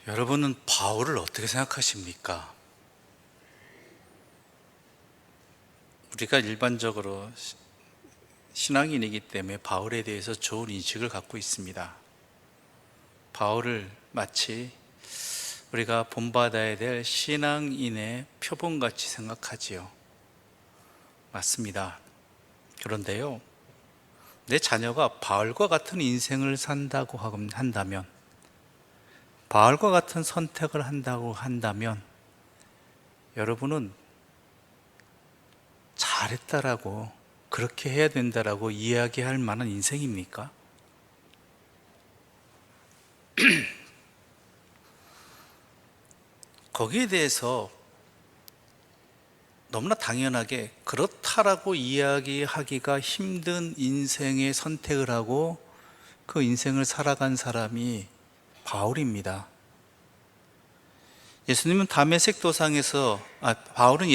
여러분은 바울을 어떻게 생각하십니까? 우리가 일반적으로 신앙인이기 때문에 바울에 대해서 좋은 인식을 갖고 있습니다. 바울을 마치 우리가 본받아야 될 신앙인의 표본같이 생각하지요. 맞습니다. 그런데요, 내 자녀가 바울과 같은 인생을 산다고 한다면, 바울과 같은 선택을 한다고 한다면, 여러분은 잘했다라고, 그렇게 해야 된다라고 이야기할 만한 인생입니까? 거기에 대해서 너무나 당연하게 그렇다라고 이야기하기가 힘든 인생의 선택을 하고 그 인생을 살아간 사람이 바울입니다. 예수님은 다메섹 도상에서 바울은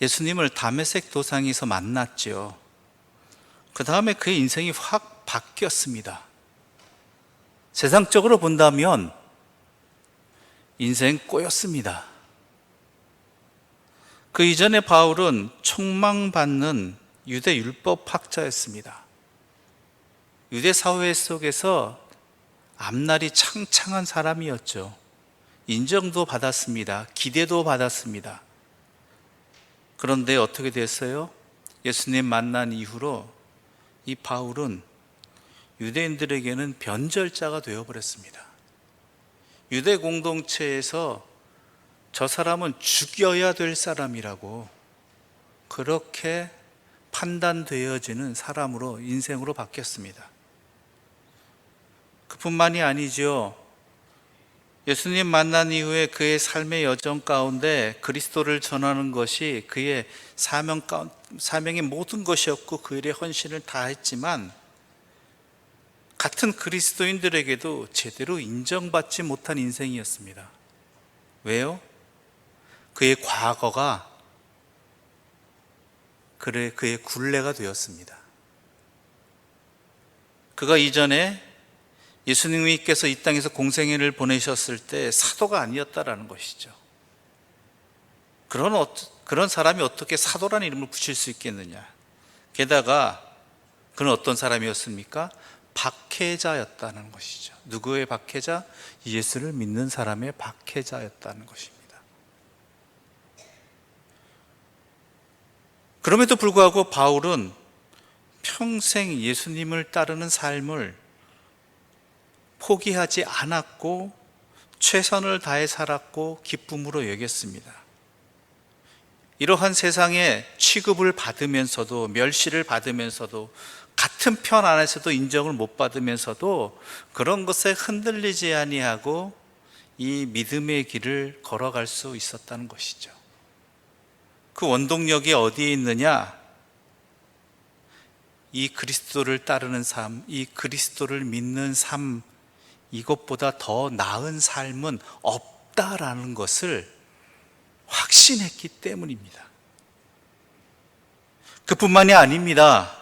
예수님을 다메섹 도상에서 만났죠. 그 다음에 그의 인생이 확 바뀌었습니다. 세상적으로 본다면 인생 꼬였습니다. 그 이전에 바울은 총망받는 유대 율법학자였습니다. 유대 사회 속에서 앞날이 창창한 사람이었죠. 인정도 받았습니다. 기대도 받았습니다. 그런데 어떻게 됐어요? 예수님 만난 이후로 이 바울은 유대인들에게는 변절자가 되어버렸습니다. 유대 공동체에서 저 사람은 죽여야 될 사람이라고 그렇게 판단되어지는 사람으로 인생으로 바뀌었습니다. 그뿐만이 아니죠. 예수님 만난 이후에 그의 삶의 여정 가운데 그리스도를 전하는 것이 그의 사명의 모든 것이었고 그 일에 헌신을 다했지만 같은 그리스도인들에게도 제대로 인정받지 못한 인생이었습니다. 왜요? 그의 과거가 그의 굴레가 되었습니다. 그가 이전에 예수님께서 이 땅에서 공생애를 보내셨을 때 사도가 아니었다라는 것이죠. 그런 사람이 어떻게 사도라는 이름을 붙일 수 있겠느냐. 게다가 그는 어떤 사람이었습니까? 박해자였다는 것이죠. 누구의 박해자? 예수를 믿는 사람의 박해자였다는 것입니다. 그럼에도 불구하고 바울은 평생 예수님을 따르는 삶을 포기하지 않았고 최선을 다해 살았고 기쁨으로 여겼습니다. 이러한 세상에 취급을 받으면서도 멸시를 받으면서도 같은 편 안에서도 인정을 못 받으면서도 그런 것에 흔들리지 아니하고 이 믿음의 길을 걸어갈 수 있었다는 것이죠. 그 원동력이 어디에 있느냐? 이 그리스도를 따르는 삶, 이 그리스도를 믿는 삶, 이것보다 더 나은 삶은 없다라는 것을 확신했기 때문입니다. 그뿐만이 아닙니다.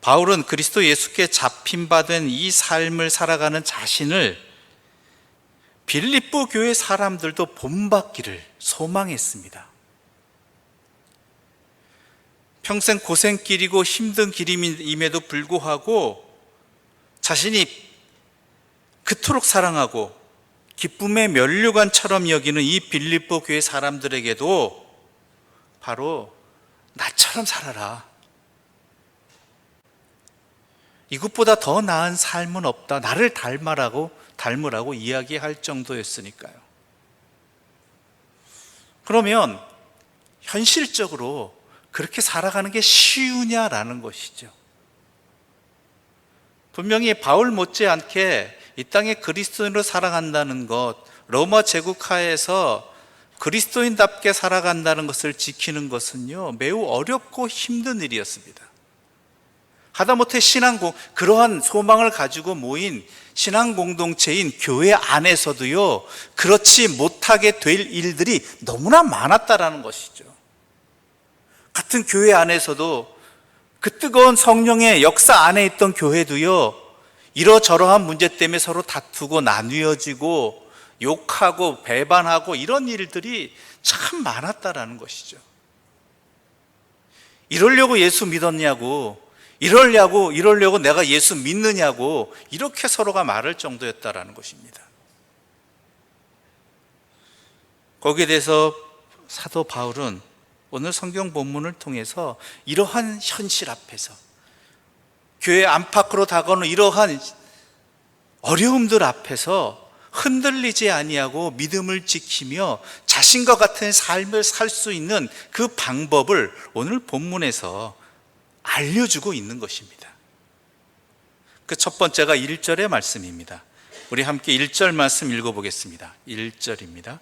바울은 그리스도 예수께 잡힌받은 이 삶을 살아가는 자신을 빌립보 교회 사람들도 본받기를 소망했습니다. 평생 고생길이고 힘든 길임에도 불구하고 자신이 그토록 사랑하고 기쁨의 면류관처럼 여기는 이 빌립보 교회 사람들에게도 바로 나처럼 살아라. 이것보다 더 나은 삶은 없다. 나를 닮으라고 이야기할 정도였으니까요. 그러면 현실적으로 그렇게 살아가는 게 쉬우냐라는 것이죠. 분명히 바울 못지않게 이 땅에 그리스도인으로 살아간다는 것, 로마 제국 하에서 그리스도인답게 살아간다는 것을 지키는 것은요, 매우 어렵고 힘든 일이었습니다. 하다못해 그러한 소망을 가지고 모인 신앙 공동체인 교회 안에서도요, 그렇지 못하게 될 일들이 너무나 많았다라는 것이죠. 같은 교회 안에서도 그 뜨거운 성령의 역사 안에 있던 교회도요, 이러저러한 문제 때문에 서로 다투고 나뉘어지고 욕하고 배반하고 이런 일들이 참 많았다라는 것이죠. 이러려고 예수 믿었냐고, 이러려고 내가 예수 믿느냐고, 이렇게 서로가 말할 정도였다라는 것입니다. 거기에 대해서 사도 바울은 오늘 성경 본문을 통해서 이러한 현실 앞에서, 교회 안팎으로 다가오는 이러한 어려움들 앞에서 흔들리지 아니하고 믿음을 지키며 자신과 같은 삶을 살 수 있는 그 방법을 오늘 본문에서 알려주고 있는 것입니다. 그 첫 번째가 1절의 말씀입니다. 우리 함께 1절 말씀 읽어보겠습니다. 1절입니다.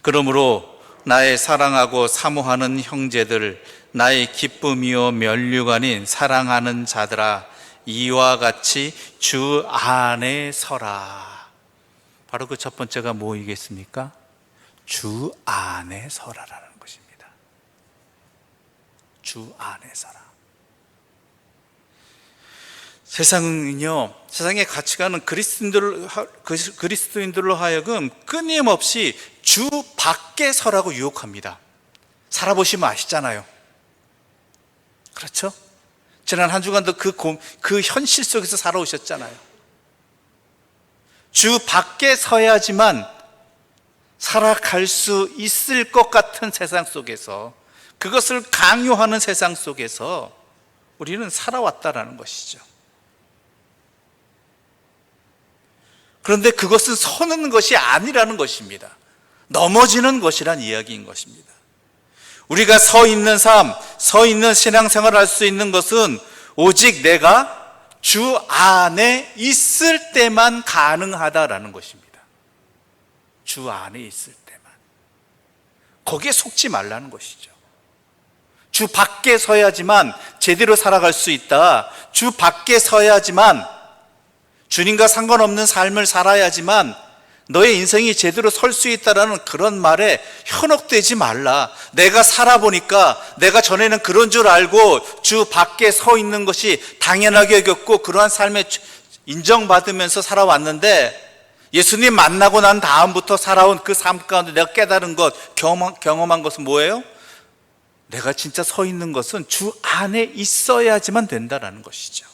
그러므로 나의 사랑하고 사모하는 형제들, 나의 기쁨이요 면류관인 사랑하는 자들아, 이와 같이 주 안에 서라. 바로 그 첫 번째가 뭐이겠습니까? 주 안에 서라라는 것입니다. 주 안에 서라. 세상은요, 세상의 가치관은 그리스도인들로 하여금 끊임없이 주 밖에 서라고 유혹합니다. 살아보시면 아시잖아요. 그렇죠? 지난 한 주간도 그 현실 속에서 살아오셨잖아요. 주 밖에 서야지만 살아갈 수 있을 것 같은 세상 속에서, 그것을 강요하는 세상 속에서 우리는 살아왔다라는 것이죠. 그런데 그것은 서는 것이 아니라는 것입니다. 넘어지는 것이란 이야기인 것입니다. 우리가 서 있는 삶, 서 있는 신앙생활을 할 수 있는 것은 오직 내가 주 안에 있을 때만 가능하다라는 것입니다. 주 안에 있을 때만. 거기에 속지 말라는 것이죠. 주 밖에 서야지만 제대로 살아갈 수 있다. 주 밖에 서야지만, 주님과 상관없는 삶을 살아야지만 너의 인생이 제대로 설 수 있다라는 그런 말에 현혹되지 말라. 내가 살아보니까 내가 전에는 그런 줄 알고 주 밖에 서 있는 것이 당연하게 여겼고 그러한 삶에 인정받으면서 살아왔는데, 예수님 만나고 난 다음부터 살아온 그 삶 가운데 내가 깨달은 것, 경험한 것은 뭐예요? 내가 진짜 서 있는 것은 주 안에 있어야지만 된다라는 것이죠.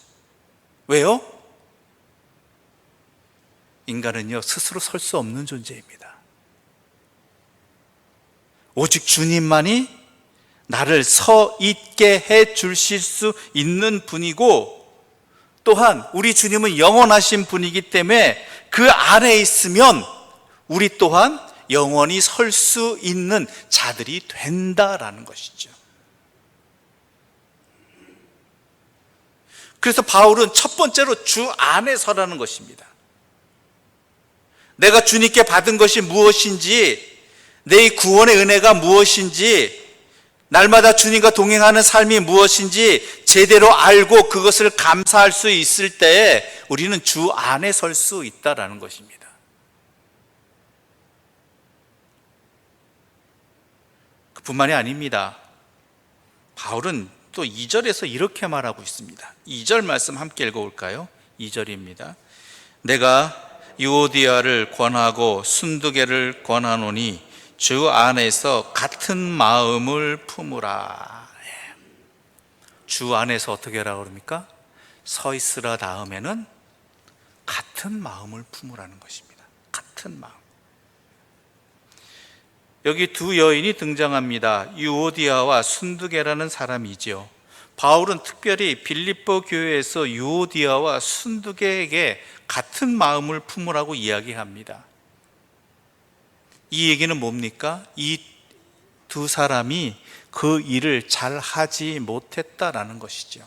왜요? 인간은요, 스스로 설 수 없는 존재입니다. 오직 주님만이 나를 서 있게 해 주실 수 있는 분이고, 또한 우리 주님은 영원하신 분이기 때문에 그 안에 있으면 우리 또한 영원히 설 수 있는 자들이 된다라는 것이죠. 그래서 바울은 첫 번째로 주 안에 서라는 것입니다. 내가 주님께 받은 것이 무엇인지, 내 구원의 은혜가 무엇인지, 날마다 주님과 동행하는 삶이 무엇인지 제대로 알고 그것을 감사할 수 있을 때에 우리는 주 안에 설 수 있다라는 것입니다. 그뿐만이 아닙니다. 바울은 또 2절에서 이렇게 말하고 있습니다. 2절 말씀 함께 읽어볼까요? 2절입니다. 내가 유오디아를 권하고 순두개를 권하노니 주 안에서 같은 마음을 품으라. 주 안에서 어떻게 하라고 그럽니까? 서 있으라 다음에는 같은 마음을 품으라는 것입니다. 같은 마음. 여기 두 여인이 등장합니다. 유오디아와 순두개라는 사람이지요. 바울은 특별히 빌립보 교회에서 유오디아와 순두개에게 같은 마음을 품으라고 이야기합니다. 이 얘기는 뭡니까? 이 두 사람이 그 일을 잘 하지 못했다라는 것이죠.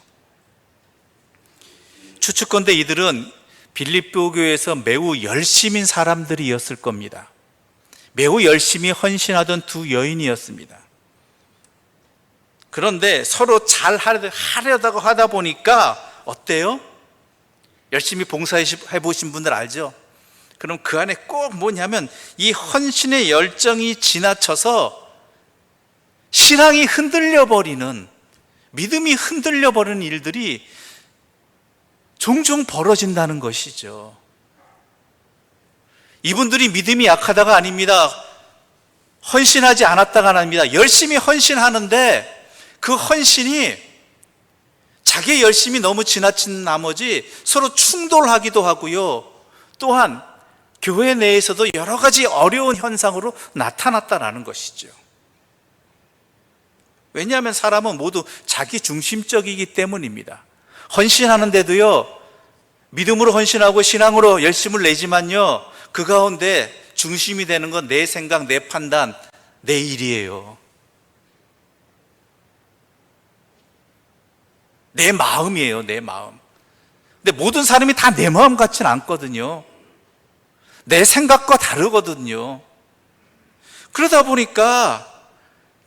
추측컨대 이들은 빌립보 교회에서 매우 열심인 사람들이었을 겁니다. 매우 열심히 헌신하던 두 여인이었습니다. 그런데 서로 잘 하려다가 하다 보니까 어때요? 열심히 봉사해 보신 분들 알죠? 그럼 그 안에 꼭 뭐냐면 이 헌신의 열정이 지나쳐서 신앙이 흔들려 버리는, 믿음이 흔들려 버리는 일들이 종종 벌어진다는 것이죠. 이분들이 믿음이 약하다가 아닙니다. 헌신하지 않았다가 아닙니다. 열심히 헌신하는데 그 헌신이 자기의 열심이 너무 지나친 나머지 서로 충돌하기도 하고요. 또한 교회 내에서도 여러 가지 어려운 현상으로 나타났다라는 것이죠. 왜냐하면 사람은 모두 자기 중심적이기 때문입니다. 헌신하는데도요, 믿음으로 헌신하고 신앙으로 열심을 내지만요, 그 가운데 중심이 되는 건 내 생각, 내 판단, 내 일이에요. 내 마음이에요, 내 마음. 근데 모든 사람이 다 내 마음 같지는 않거든요. 내 생각과 다르거든요. 그러다 보니까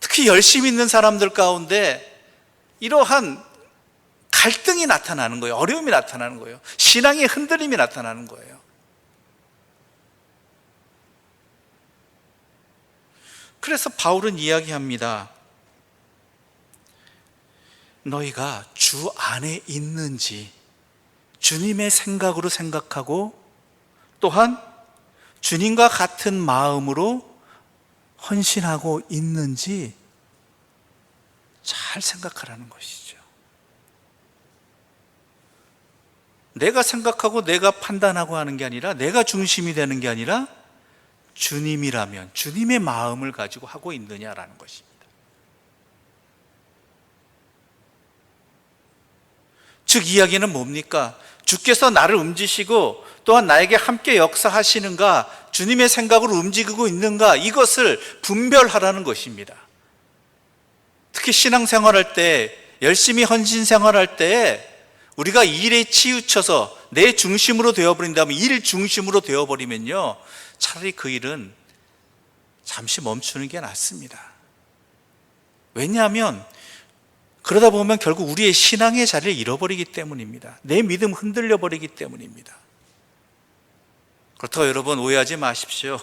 특히 열심히 있는 사람들 가운데 이러한 갈등이 나타나는 거예요. 어려움이 나타나는 거예요. 신앙의 흔들림이 나타나는 거예요. 그래서 바울은 이야기합니다. 너희가 주 안에 있는지 주님의 생각으로 생각하고 또한 주님과 같은 마음으로 헌신하고 있는지 잘 생각하라는 것이죠. 내가 생각하고 내가 판단하고 하는 게 아니라, 내가 중심이 되는 게 아니라 주님이라면 주님의 마음을 가지고 하고 있느냐라는 것입니다. 즉 이야기는 뭡니까? 주께서 나를 움직이시고 또한 나에게 함께 역사하시는가, 주님의 생각으로 움직이고 있는가, 이것을 분별하라는 것입니다. 특히 신앙생활할 때, 열심히 헌신생활할 때 우리가 일에 치우쳐서 내 중심으로 되어버린다면, 일 중심으로 되어버리면요, 차라리 그 일은 잠시 멈추는 게 낫습니다. 왜냐하면 그러다 보면 결국 우리의 신앙의 자리를 잃어버리기 때문입니다. 내 믿음 흔들려 버리기 때문입니다. 그렇다고 여러분 오해하지 마십시오.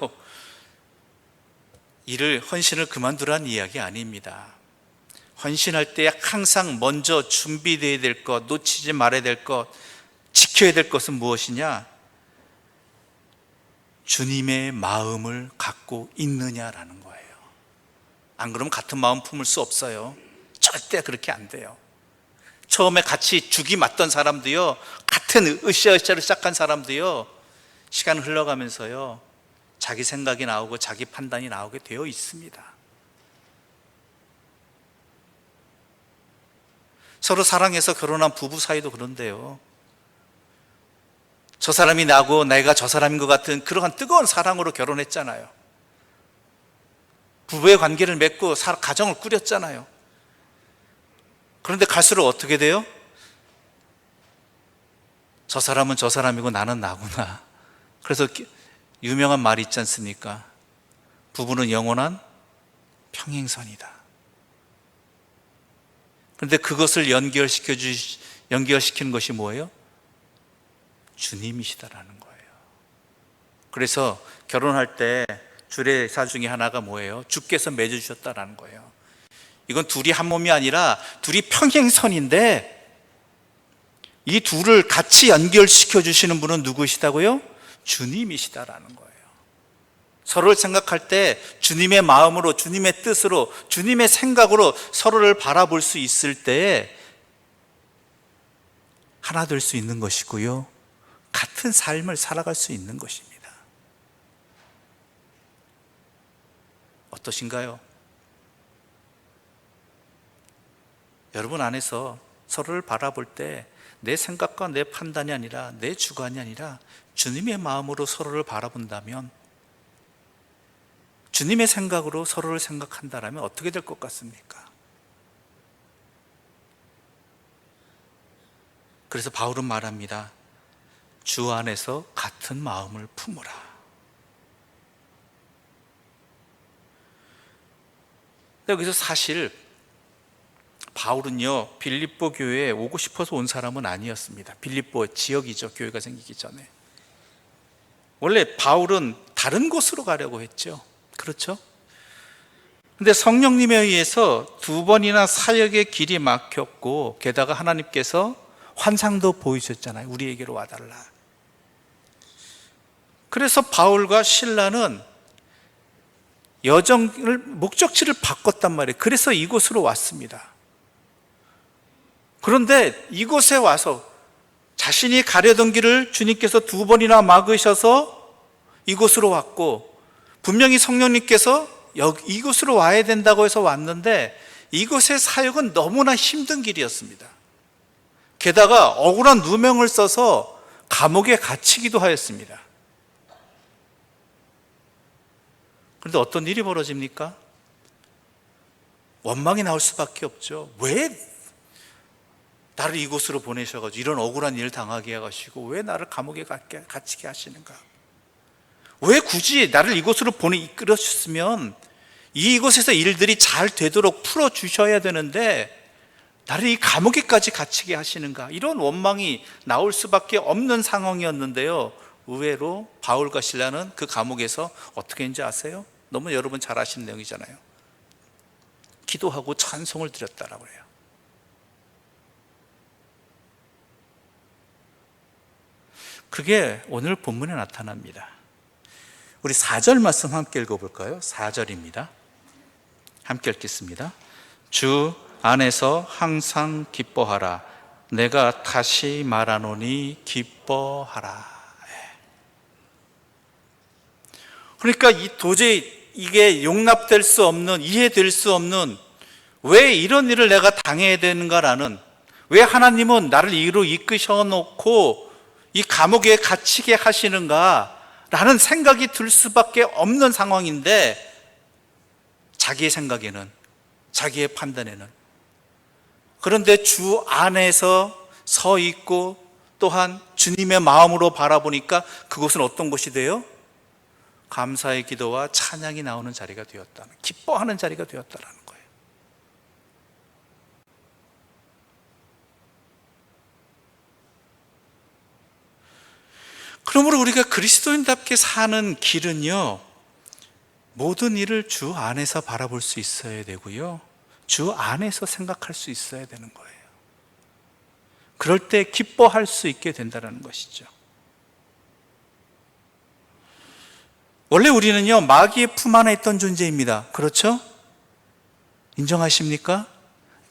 일을, 헌신을 그만두라는 이야기 아닙니다. 헌신할 때 항상 먼저 준비되어야 될 것, 놓치지 말아야 될 것, 지켜야 될 것은 무엇이냐? 주님의 마음을 갖고 있느냐라는 거예요. 안 그러면 같은 마음 품을 수 없어요. 절대 그렇게 안 돼요. 처음에 같이 죽이 맞던 사람도요, 같은 으쌰으쌰로 시작한 사람도요, 시간 흘러가면서요, 자기 생각이 나오고 자기 판단이 나오게 되어 있습니다. 서로 사랑해서 결혼한 부부 사이도 그런데요, 저 사람이 나고 내가 저 사람인 것 같은 그러한 뜨거운 사랑으로 결혼했잖아요. 부부의 관계를 맺고 가정을 꾸렸잖아요. 그런데 갈수록 어떻게 돼요? 저 사람은 저 사람이고 나는 나구나. 그래서 유명한 말이 있지 않습니까? 부부는 영원한 평행선이다. 그런데 그것을 연결시키는 것이 뭐예요? 주님이시다라는 거예요. 그래서 결혼할 때 주례사 중에 하나가 뭐예요? 주께서 맺어주셨다라는 거예요. 이건 둘이 한 몸이 아니라 둘이 평행선인데, 이 둘을 같이 연결시켜 주시는 분은 누구시다고요? 주님이시다라는 거예요. 서로를 생각할 때 주님의 마음으로, 주님의 뜻으로, 주님의 생각으로 서로를 바라볼 수 있을 때에 하나 될 수 있는 것이고요, 같은 삶을 살아갈 수 있는 것입니다. 어떠신가요? 여러분 안에서 서로를 바라볼 때 내 생각과 내 판단이 아니라, 내 주관이 아니라 주님의 마음으로 서로를 바라본다면, 주님의 생각으로 서로를 생각한다면 어떻게 될 것 같습니까? 그래서 바울은 말합니다. 주 안에서 같은 마음을 품으라. 여기서 사실 바울은요, 빌립보 교회에 오고 싶어서 온 사람은 아니었습니다. 빌립보 지역이죠, 교회가 생기기 전에. 원래 바울은 다른 곳으로 가려고 했죠. 그렇죠? 근데 성령님에 의해서 2번이나 사역의 길이 막혔고, 게다가 하나님께서 환상도 보이셨잖아요. 우리에게로 와달라. 그래서 바울과 실라는 여정을 목적지를 바꿨단 말이에요. 그래서 이곳으로 왔습니다. 그런데 이곳에 와서 자신이 가려던 길을 주님께서 2번이나 막으셔서 이곳으로 왔고, 분명히 성령님께서 이곳으로 와야 된다고 해서 왔는데 이곳의 사역은 너무나 힘든 길이었습니다. 게다가 억울한 누명을 써서 감옥에 갇히기도 하였습니다. 그런데 어떤 일이 벌어집니까? 원망이 나올 수밖에 없죠. 왜 나를 이곳으로 보내셔가지고 이런 억울한 일을 당하게 해가시고 왜 나를 감옥에 갇히게 하시는가? 왜 굳이 나를 이곳으로 이끌어주셨으면 이곳에서 일들이 잘 되도록 풀어주셔야 되는데 나를 이 감옥에까지 갇히게 하시는가? 이런 원망이 나올 수밖에 없는 상황이었는데요, 의외로 바울과 실라는 그 감옥에서 어떻게 했는지 아세요? 너무 여러분 잘 아시는 내용이잖아요. 기도하고 찬송을 드렸다라고 해요. 그게 오늘 본문에 나타납니다. 우리 4절 말씀 함께 읽어볼까요? 4절입니다. 함께 읽겠습니다. 주 안에서 항상 기뻐하라. 내가 다시 말하노니 기뻐하라. 그러니까 도저히 이게 용납될 수 없는, 이해될 수 없는, 왜 이런 일을 내가 당해야 되는가라는, 왜 하나님은 나를 이로 이끄셔 놓고 이 감옥에 갇히게 하시는가 라는 생각이 들 수밖에 없는 상황인데, 자기의 생각에는, 자기의 판단에는, 그런데 주 안에서 서 있고 또한 주님의 마음으로 바라보니까 그곳은 어떤 곳이 돼요? 감사의 기도와 찬양이 나오는 자리가 되었다, 기뻐하는 자리가 되었다라는 거예요. 그러므로 우리가 그리스도인답게 사는 길은요, 모든 일을 주 안에서 바라볼 수 있어야 되고요, 주 안에서 생각할 수 있어야 되는 거예요. 그럴 때 기뻐할 수 있게 된다는 것이죠. 원래 우리는요, 마귀의 품 안에 있던 존재입니다. 그렇죠? 인정하십니까?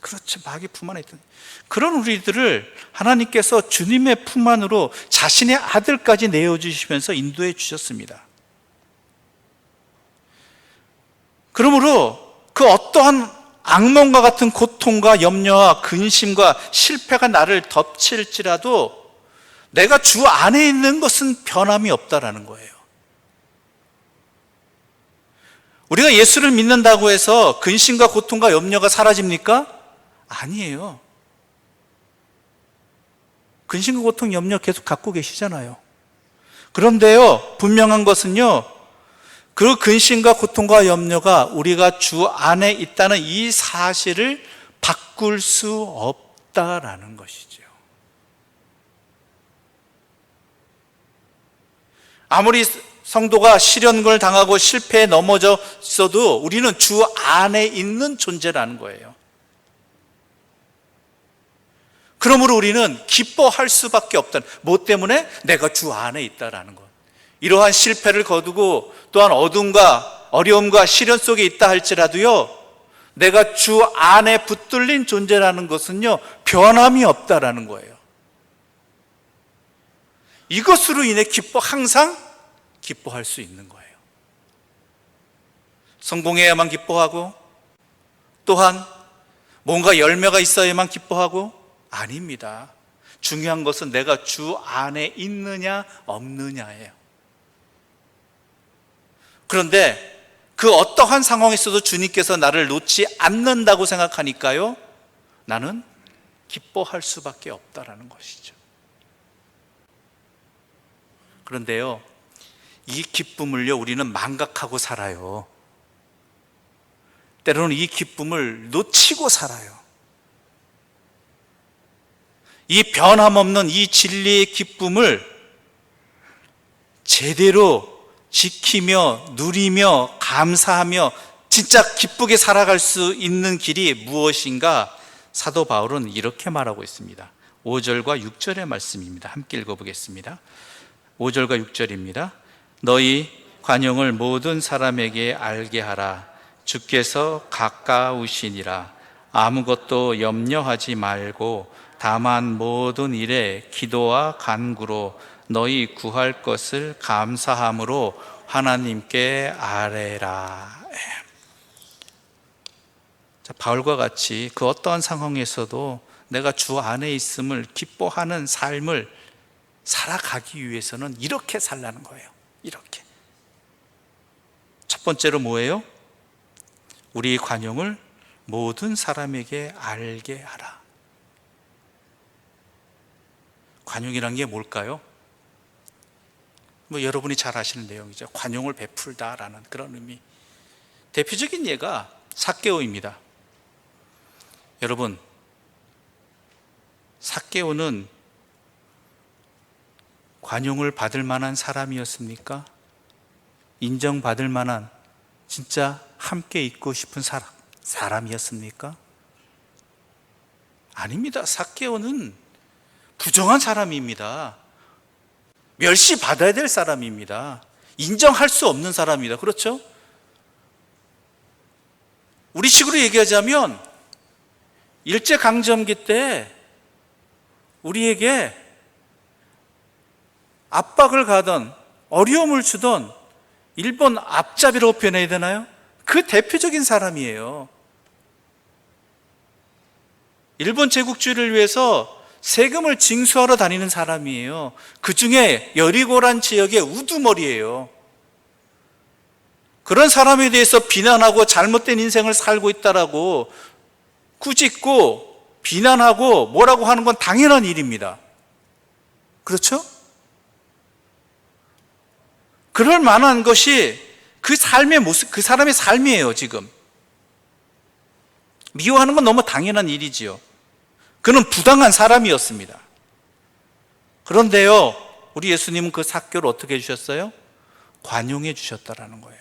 그렇죠. 마귀의 품 안에 있던, 그런 우리들을 하나님께서 주님의 품 안으로 자신의 아들까지 내어주시면서 인도해 주셨습니다. 그러므로 그 어떠한 악몽과 같은 고통과 염려와 근심과 실패가 나를 덮칠지라도 내가 주 안에 있는 것은 변함이 없다라는 거예요. 우리가 예수를 믿는다고 해서 근심과 고통과 염려가 사라집니까? 아니에요. 근심과 고통, 염려 계속 갖고 계시잖아요. 그런데요, 분명한 것은요, 그 근심과 고통과 염려가 우리가 주 안에 있다는 이 사실을 바꿀 수 없다라는 것이죠. 아무리 성도가 시련을 당하고 실패에 넘어졌어도 우리는 주 안에 있는 존재라는 거예요. 그러므로 우리는 기뻐할 수밖에 없다는, 뭐 때문에? 내가 주 안에 있다라는 것. 이러한 실패를 거두고 또한 어둠과 어려움과 시련 속에 있다 할지라도요, 내가 주 안에 붙들린 존재라는 것은요, 변함이 없다라는 거예요. 이것으로 인해 항상 기뻐할 수 있는 거예요. 성공해야만 기뻐하고, 또한 뭔가 열매가 있어야만 기뻐하고, 아닙니다. 중요한 것은 내가 주 안에 있느냐 없느냐예요. 그런데 그 어떠한 상황에서도 주님께서 나를 놓지 않는다고 생각하니까요, 나는 기뻐할 수밖에 없다라는 것이죠. 그런데요, 이 기쁨을요, 우리는 망각하고 살아요. 때로는 이 기쁨을 놓치고 살아요. 이 변함없는 이 진리의 기쁨을 제대로 지키며 누리며 감사하며 진짜 기쁘게 살아갈 수 있는 길이 무엇인가? 사도 바울은 이렇게 말하고 있습니다. 5절과 6절의 말씀입니다. 함께 읽어보겠습니다. 5절과 6절입니다. 너희 관용을 모든 사람에게 알게 하라. 주께서 가까우시니라. 아무것도 염려하지 말고 다만 모든 일에 기도와 간구로 너희 구할 것을 감사함으로 하나님께 아뢰라. 자, 바울과 같이 그 어떠한 상황에서도 내가 주 안에 있음을 기뻐하는 삶을 살아가기 위해서는 이렇게 살라는 거예요. 이렇게. 첫 번째로 뭐예요? 우리 관용을 모든 사람에게 알게 하라. 관용이란 게 뭘까요? 여러분이 잘 아시는 내용이죠. 관용을 베풀다라는 그런 의미. 대표적인 예가 삭개오입니다. 여러분, 삭개오는 관용을 받을 만한 사람이었습니까? 인정받을 만한, 진짜 함께 있고 싶은 사람이었습니까? 아닙니다. 삭개오는 부정한 사람입니다. 멸시받아야 될 사람입니다. 인정할 수 없는 사람입니다. 그렇죠? 우리 식으로 얘기하자면 일제강점기 때 우리에게 압박을 가던, 어려움을 주던 일본 앞잡이라고 표현해야 되나요? 그 대표적인 사람이에요. 일본 제국주의를 위해서 세금을 징수하러 다니는 사람이에요. 그 중에 여리고란 지역의 우두머리예요. 그런 사람에 대해서 비난하고 잘못된 인생을 살고 있다라고 꾸짖고 비난하고 뭐라고 하는 건 당연한 일입니다. 그렇죠? 그럴 만한 것이 그 삶의 모습, 그 사람의 삶이에요, 지금. 미워하는 건 너무 당연한 일이지요. 그는 부당한 사람이었습니다. 그런데요, 우리 예수님은 그 삭개오를 어떻게 해주셨어요? 관용해 주셨다라는 거예요.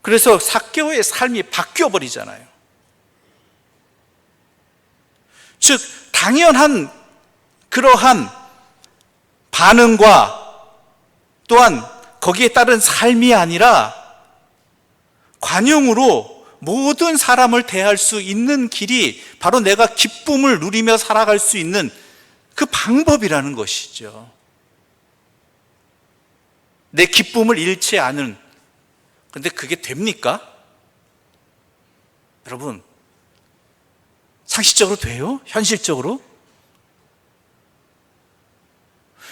그래서 삭개오의 삶이 바뀌어 버리잖아요. 즉, 당연한 그러한 반응과 또한 거기에 따른 삶이 아니라 관용으로 모든 사람을 대할 수 있는 길이 바로 내가 기쁨을 누리며 살아갈 수 있는 그 방법이라는 것이죠. 내 기쁨을 잃지 않은. 그런데 그게 됩니까? 여러분, 상식적으로 돼요? 현실적으로?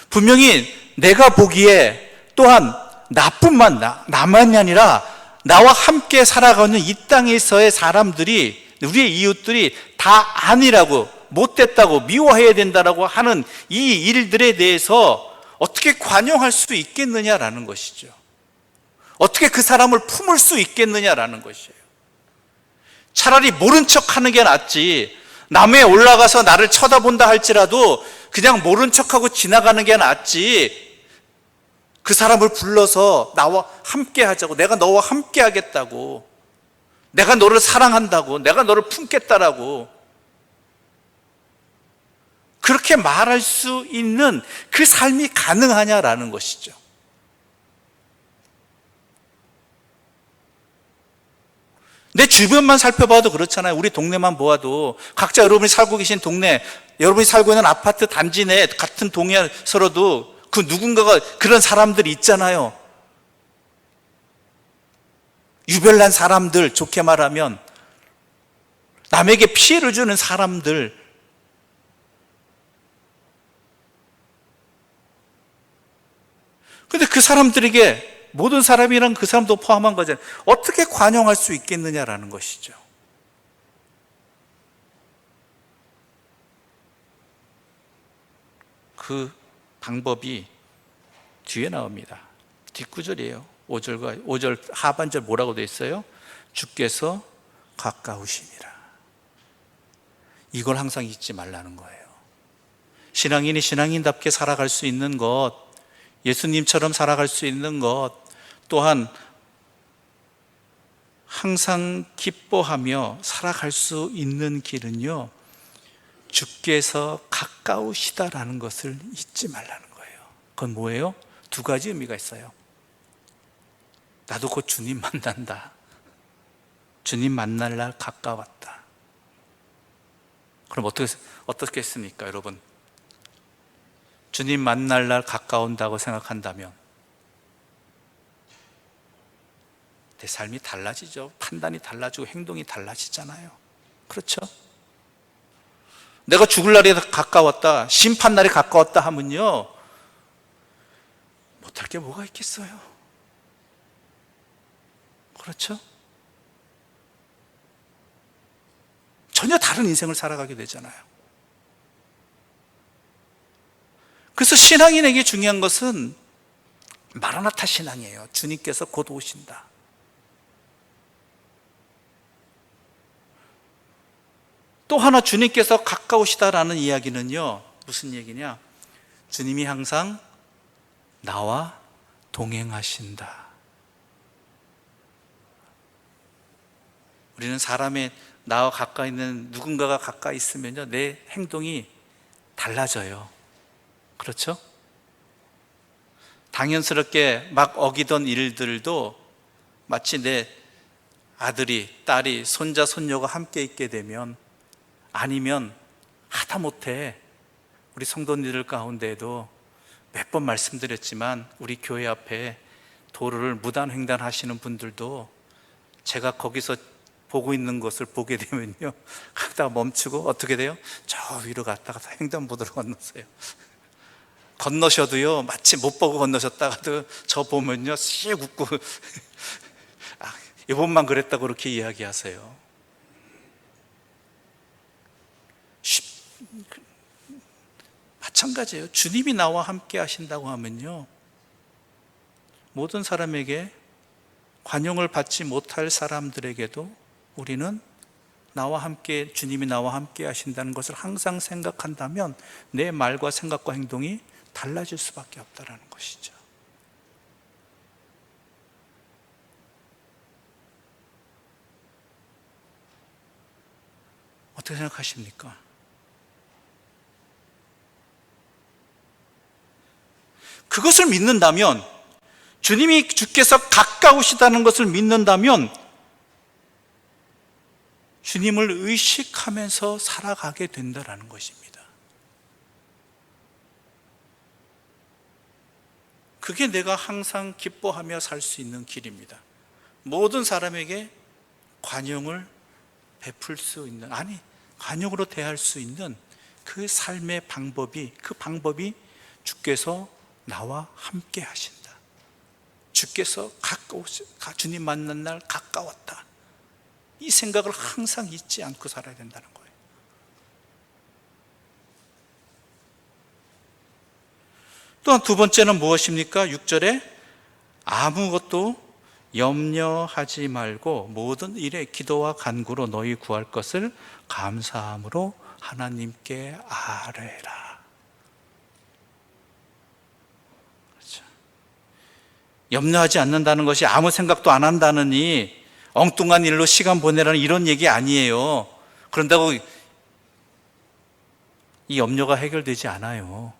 분명히 내가 보기에 또한 나만이 아니라 나와 함께 살아가는 이 땅에서의 사람들이, 우리의 이웃들이 다 아니라고, 못됐다고, 미워해야 된다라고 하는 이 일들에 대해서 어떻게 관용할 수 있겠느냐라는 것이죠. 어떻게 그 사람을 품을 수 있겠느냐라는 것이에요. 차라리 모른 척 하는 게 낫지, 남에 올라가서 나를 쳐다본다 할지라도 그냥 모른 척하고 지나가는 게 낫지, 그 사람을 불러서 나와 함께 하자고, 내가 너와 함께 하겠다고, 내가 너를 사랑한다고, 내가 너를 품겠다라고 그렇게 말할 수 있는 그 삶이 가능하냐라는 것이죠. 내 주변만 살펴봐도 그렇잖아요. 우리 동네만 보아도 각자 여러분이 살고 계신 동네, 여러분이 살고 있는 아파트 단지 내 같은 동네에서도 그 누군가가 그런 사람들이 있잖아요. 유별난 사람들, 좋게 말하면 남에게 피해를 주는 사람들. 근데 그 사람들에게, 모든 사람이란 그 사람도 포함한 거잖아요. 어떻게 관용할 수 있겠느냐라는 것이죠. 그 방법이 뒤에 나옵니다. 뒷구절이에요. 5절 하반절 뭐라고 되어 있어요? 주께서 가까우시니라. 이걸 항상 잊지 말라는 거예요. 신앙인이 신앙인답게 살아갈 수 있는 것, 예수님처럼 살아갈 수 있는 것, 또한 항상 기뻐하며 살아갈 수 있는 길은요, 주께서 가까우시다라는 것을 잊지 말라는 거예요. 그건 뭐예요? 두 가지 의미가 있어요. 나도 곧 주님 만난다. 주님 만날 날 가까웠다. 그럼 어떻게 했습니까, 여러분? 주님 만날 날 가까운다고 생각한다면 내 삶이 달라지죠. 판단이 달라지고 행동이 달라지잖아요. 그렇죠? 내가 죽을 날이 가까웠다, 심판 날이 가까웠다 하면요, 못할 게 뭐가 있겠어요? 그렇죠? 전혀 다른 인생을 살아가게 되잖아요. 그래서 신앙인에게 중요한 것은 마라나타 신앙이에요. 주님께서 곧 오신다. 또 하나, 주님께서 가까우시다라는 이야기는요, 무슨 얘기냐? 주님이 항상 나와 동행하신다. 우리는 사람의 나와 가까이 있는 누군가가 가까이 있으면요, 내 행동이 달라져요. 그렇죠? 당연스럽게 막 어기던 일들도 마치 내 아들이, 딸이, 손자, 손녀가 함께 있게 되면, 아니면 하다못해 우리 성도님들 가운데에도 몇 번 말씀드렸지만 우리 교회 앞에 도로를 무단횡단하시는 분들도 제가 거기서 보고 있는 것을 보게 되면요, 가다가 멈추고 어떻게 돼요? 저 위로 갔다가 횡단보도로 건너세요. 건너셔도요, 마치 못 보고 건너셨다가도 저 보면요, 씩 웃고 이번만 그랬다고 그렇게 이야기하세요. 마찬가지예요. 주님이 나와 함께 하신다고 하면요, 모든 사람에게, 관용을 받지 못할 사람들에게도 우리는 나와 함께, 주님이 나와 함께 하신다는 것을 항상 생각한다면 내 말과 생각과 행동이 달라질 수밖에 없다는 것이죠. 어떻게 생각하십니까? 그것을 믿는다면, 주께서 가까우시다는 것을 믿는다면 주님을 의식하면서 살아가게 된다는 것입니다. 그게 내가 항상 기뻐하며 살 수 있는 길입니다. 모든 사람에게 관용을 베풀 수 있는, 관용으로 대할 수 있는 그 삶의 방법이, 주께서 나와 함께 하신다. 주께서 주님 만난 날 가까웠다. 이 생각을 항상 잊지 않고 살아야 된다는 거예요. 또한 두 번째는 무엇입니까? 6절에 아무것도 염려하지 말고 모든 일에 기도와 간구로 너희 구할 것을 감사함으로 하나님께 아뢰라. 염려하지 않는다는 것이 아무 생각도 안 한다느니 엉뚱한 일로 시간 보내라는 이런 얘기 아니에요. 그런다고 이 염려가 해결되지 않아요.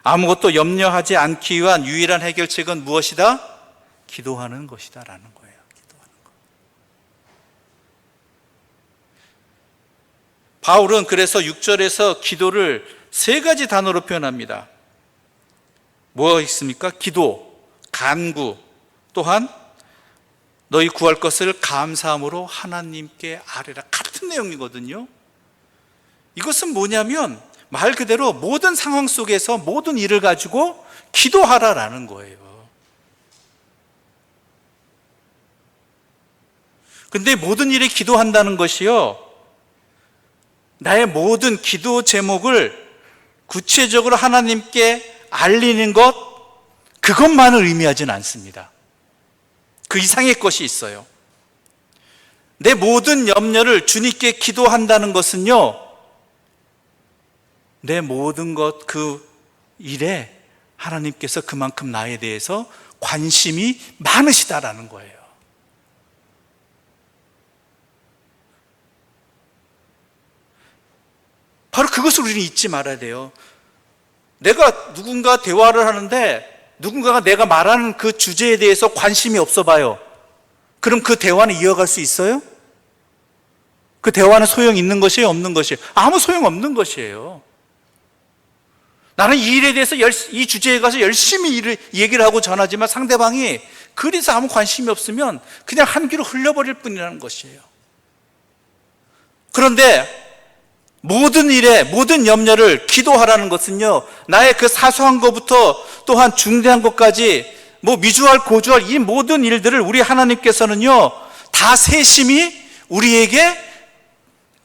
아무것도 염려하지 않기 위한 유일한 해결책은 무엇이다? 기도하는 것이다 라는 거예요. 기도하는 것. 바울은 그래서 6절에서 기도를 세 가지 단어로 표현합니다. 뭐가 있습니까? 기도, 간구, 또한 너희 구할 것을 감사함으로 하나님께 아뢰라. 같은 내용이거든요. 이것은 뭐냐면 말 그대로 모든 상황 속에서 모든 일을 가지고 기도하라라는 거예요. 근데 모든 일에 기도한다는 것이요, 나의 모든 기도 제목을 구체적으로 하나님께 알리는 것, 그것만을 의미하지는 않습니다. 그 이상의 것이 있어요. 내 모든 염려를 주님께 기도한다는 것은요, 내 모든 것, 그 일에 하나님께서 그만큼 나에 대해서 관심이 많으시다라는 거예요. 바로 그것을 우리는 잊지 말아야 돼요. 내가 누군가 대화를 하는데 누군가가 내가 말하는 그 주제에 대해서 관심이 없어 봐요. 그럼 그 대화는 이어갈 수 있어요? 그 대화는 소용 있는 것이에요? 없는 것이에요? 아무 소용 없는 것이에요. 나는 이 일에 대해서 이 주제에 가서 열심히 얘기를 하고 전하지만 상대방이 그래서 아무 관심이 없으면 그냥 한 귀로 흘려버릴 뿐이라는 것이에요. 그런데 모든 일에, 모든 염려를 기도하라는 것은요, 나의 그 사소한 것부터 또한 중대한 것까지 미주알 고주알 이 모든 일들을 우리 하나님께서는요 다 세심히 우리에게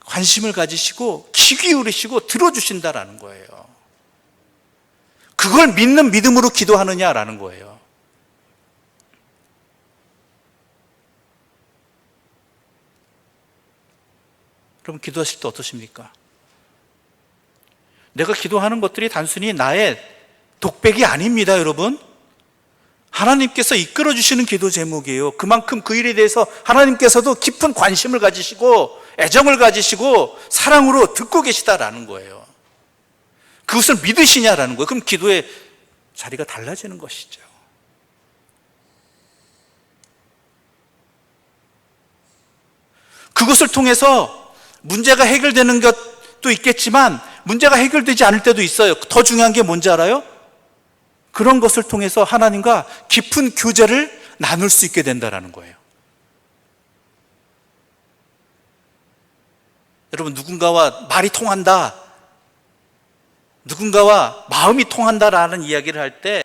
관심을 가지시고 귀 기울이시고 들어주신다라는 거예요. 그걸 믿는 믿음으로 기도하느냐라는 거예요. 여러분, 기도하실 때 어떠십니까? 내가 기도하는 것들이 단순히 나의 독백이 아닙니다, 여러분. 하나님께서 이끌어 주시는 기도 제목이에요. 그만큼 그 일에 대해서 하나님께서도 깊은 관심을 가지시고 애정을 가지시고 사랑으로 듣고 계시다라는 거예요. 그것을 믿으시냐라는 거예요. 그럼 기도의 자리가 달라지는 것이죠. 그것을 통해서 문제가 해결되는 것도 있겠지만 문제가 해결되지 않을 때도 있어요. 더 중요한 게 뭔지 알아요? 그런 것을 통해서 하나님과 깊은 교제를 나눌 수 있게 된다는 거예요. 여러분, 누군가와 말이 통한다, 누군가와 마음이 통한다라는 이야기를 할 때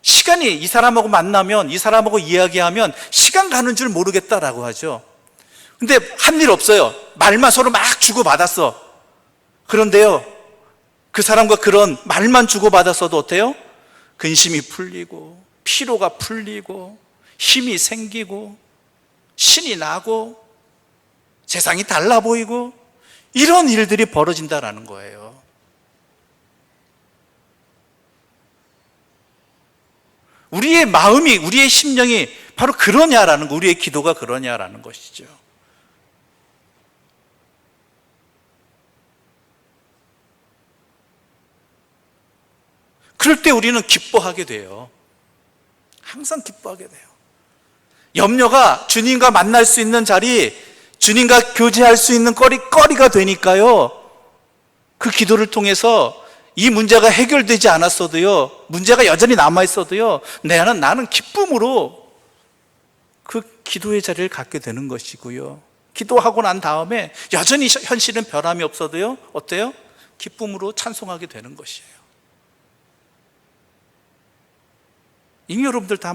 시간이 이 사람하고 만나면, 이 사람하고 이야기하면 시간 가는 줄 모르겠다라고 하죠. 근데 한 일 없어요. 말만 서로 막 주고받았어. 그런데요, 그 사람과 그런 말만 주고받았어도 어때요? 근심이 풀리고 피로가 풀리고 힘이 생기고 신이 나고 세상이 달라 보이고 이런 일들이 벌어진다라는 거예요. 우리의 마음이, 우리의 심령이 바로 그러냐라는 거, 우리의 기도가 그러냐라는 것이죠. 그럴 때 우리는 기뻐하게 돼요. 항상 기뻐하게 돼요. 염려가 주님과 만날 수 있는 자리, 주님과 교제할 수 있는 거리가 되니까요, 그 기도를 통해서 이 문제가 해결되지 않았어도요, 문제가 여전히 남아있어도요, 나는 기쁨으로 그 기도의 자리를 갖게 되는 것이고요, 기도하고 난 다음에 여전히 현실은 변함이 없어도요, 어때요? 기쁨으로 찬송하게 되는 것이에요. 이미 여러분들 다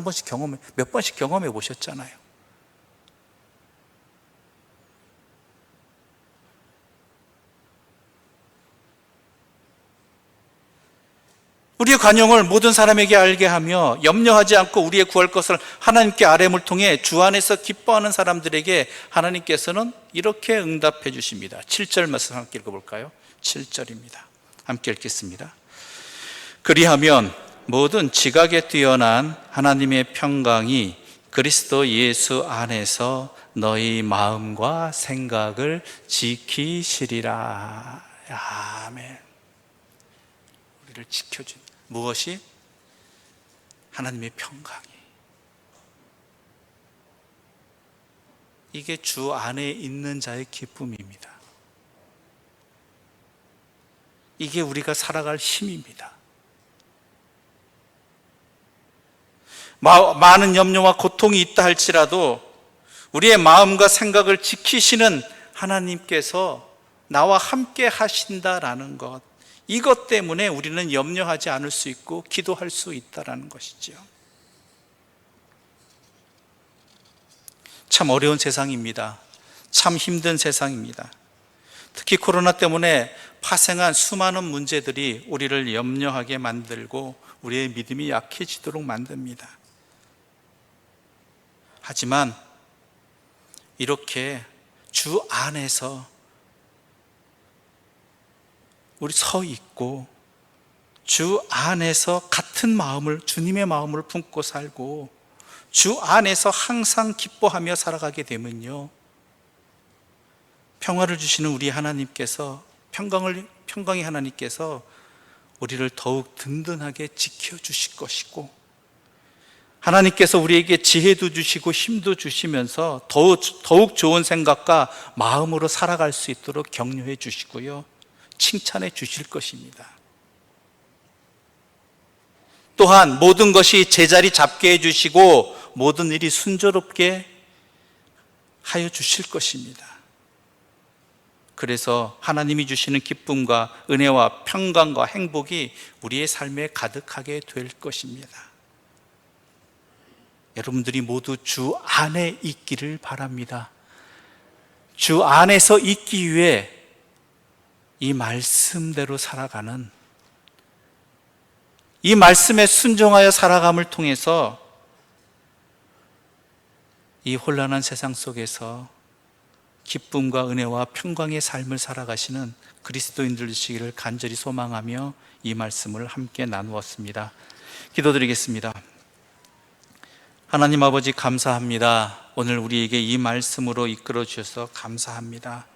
몇 번씩 경험해 보셨잖아요. 우리의 관용을 모든 사람에게 알게 하며 염려하지 않고 우리의 구할 것을 하나님께 아뢰음을 통해 주 안에서 기뻐하는 사람들에게 하나님께서는 이렇게 응답해 주십니다. 7절 말씀 함께 읽어볼까요? 7절입니다. 함께 읽겠습니다. 그리하면 모든 지각에 뛰어난 하나님의 평강이 그리스도 예수 안에서 너희 마음과 생각을 지키시리라. 아멘. 우리를 지켜준 무엇이? 하나님의 평강이. 이게 주 안에 있는 자의 기쁨입니다. 이게 우리가 살아갈 힘입니다. 많은 염려와 고통이 있다 할지라도 우리의 마음과 생각을 지키시는 하나님께서 나와 함께 하신다라는 것, 이것 때문에 우리는 염려하지 않을 수 있고 기도할 수 있다라는 것이죠. 참 어려운 세상입니다. 참 힘든 세상입니다. 특히 코로나 때문에 파생한 수많은 문제들이 우리를 염려하게 만들고 우리의 믿음이 약해지도록 만듭니다. 하지만 이렇게 주 안에서 우리 서 있고 주 안에서 같은 마음을, 주님의 마음을 품고 살고 주 안에서 항상 기뻐하며 살아가게 되면요, 평화를 주시는 우리 하나님께서, 평강의 하나님께서 우리를 더욱 든든하게 지켜주실 것이고, 하나님께서 우리에게 지혜도 주시고 힘도 주시면서 더욱 좋은 생각과 마음으로 살아갈 수 있도록 격려해 주시고요, 칭찬해 주실 것입니다. 또한 모든 것이 제자리 잡게 해주시고 모든 일이 순조롭게 하여 주실 것입니다. 그래서 하나님이 주시는 기쁨과 은혜와 평강과 행복이 우리의 삶에 가득하게 될 것입니다. 여러분들이 모두 주 안에 있기를 바랍니다. 주 안에서 있기 위해 이 말씀대로 살아가는, 이 말씀에 순종하여 살아감을 통해서 이 혼란한 세상 속에서 기쁨과 은혜와 평강의 삶을 살아가시는 그리스도인들 되시기를 간절히 소망하며 이 말씀을 함께 나누었습니다. 기도드리겠습니다. 하나님 아버지, 감사합니다. 오늘 우리에게 이 말씀으로 이끌어 주셔서 감사합니다.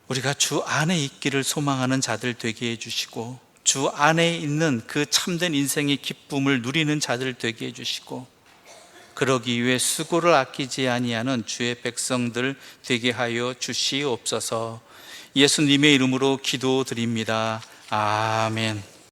우리가 주 안에 있기를 소망하는 자들 되게 해주시고, 주 안에 있는 그 참된 인생의 기쁨을 누리는 자들 되게 해주시고, 그러기 위해 수고를 아끼지 아니하는 주의 백성들 되게 하여 주시옵소서. 예수님의 이름으로 기도드립니다. 아멘.